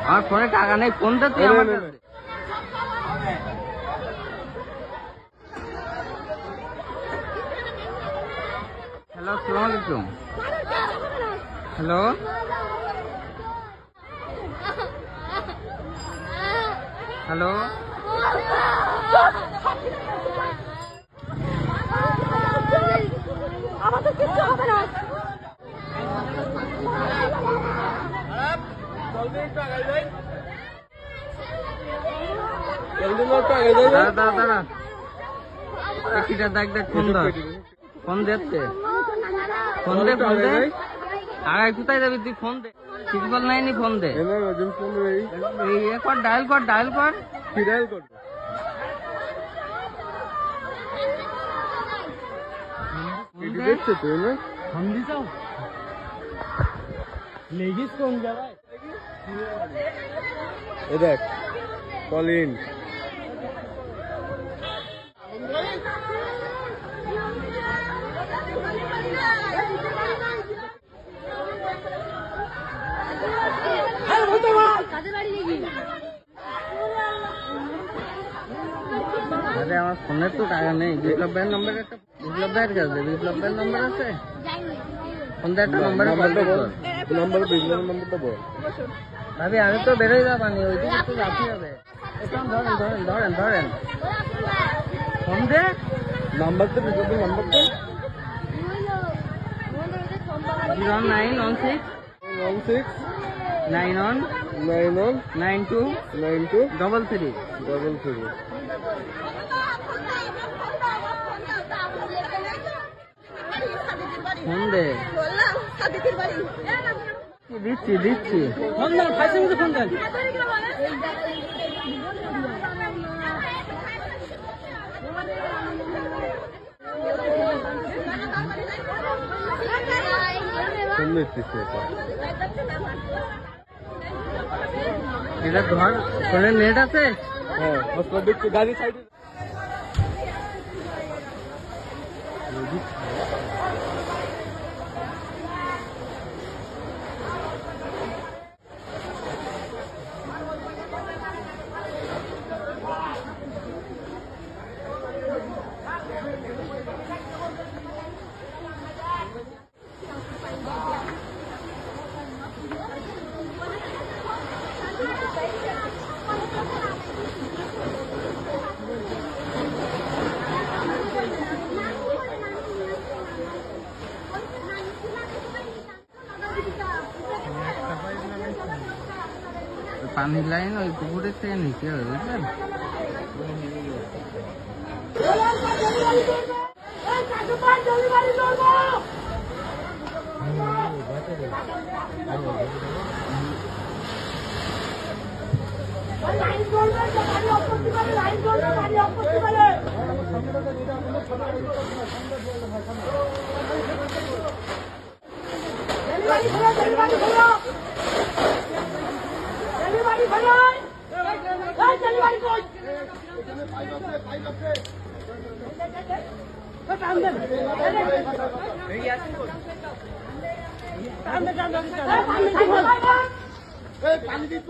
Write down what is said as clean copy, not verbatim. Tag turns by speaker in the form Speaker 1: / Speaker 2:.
Speaker 1: আমার ফোনে টাকা নেই, ফোন দে তুই আমার কাছে। হ্যালো, আসসালামু আলাইকুম। হ্যালো, হ্যালো,
Speaker 2: আমাদের কিচ্ছু হবে না।
Speaker 1: দাঁড়া দাঁড়া দাঁড়া, দেখ দেখ, ফোন ধর, ফোন দেখতে, ফোন দে, ফোন দে। আগে কোথায় যাবি তুই? ফোন দে, সিগন্যাল নাইনি, ফোন দে। কর, ডায়াল কর, ডায়াল কর।
Speaker 3: কি ডায়াল কর? দেখছে তুই না?
Speaker 1: ফোন দিছ লেগিস কোন জায়গায়?
Speaker 3: এ দেখ, কলিন।
Speaker 1: আরে আমার ফোনের তো টাকা নেই। বিপ্লব ভাইয়ের নম্বর, একটা বিপ্লব ভাইয়ের কাছে, বিপ্লব ভাইয়ের নম্বর আছে? ফোন দে, একটা নম্বরে কল কর।
Speaker 3: নাম্বার বিপ্লবের নাম্বারটা বল।
Speaker 1: ভাবি আমি তো বেরোই যাবানি, ওইদিকে তো যাতে হবে। ধরেন ধরেন ধরেন ধরেন, ফোন দে।
Speaker 3: নাম্বারটা বিপ্লবের নাম্বারটা
Speaker 1: 0916
Speaker 3: 16
Speaker 1: 91
Speaker 3: 91
Speaker 1: 92
Speaker 3: 92
Speaker 1: 33
Speaker 3: 33।
Speaker 1: ফোন দে। দিচ্ছি দিচ্ছি, ফোন দেন, ফাইসের মধ্যে ফোন দেন।
Speaker 3: ফোন দিচ্ছিস
Speaker 1: এটা ধর, ফোনের নেট আছে?
Speaker 3: হ্যাঁ, হসপিটাল দেখছি, গাড়ি সাইডে।
Speaker 1: পানির লাইন ওই পুকুরের থেকে নিচে হবে, বুঝলেন?
Speaker 3: পানি দিত।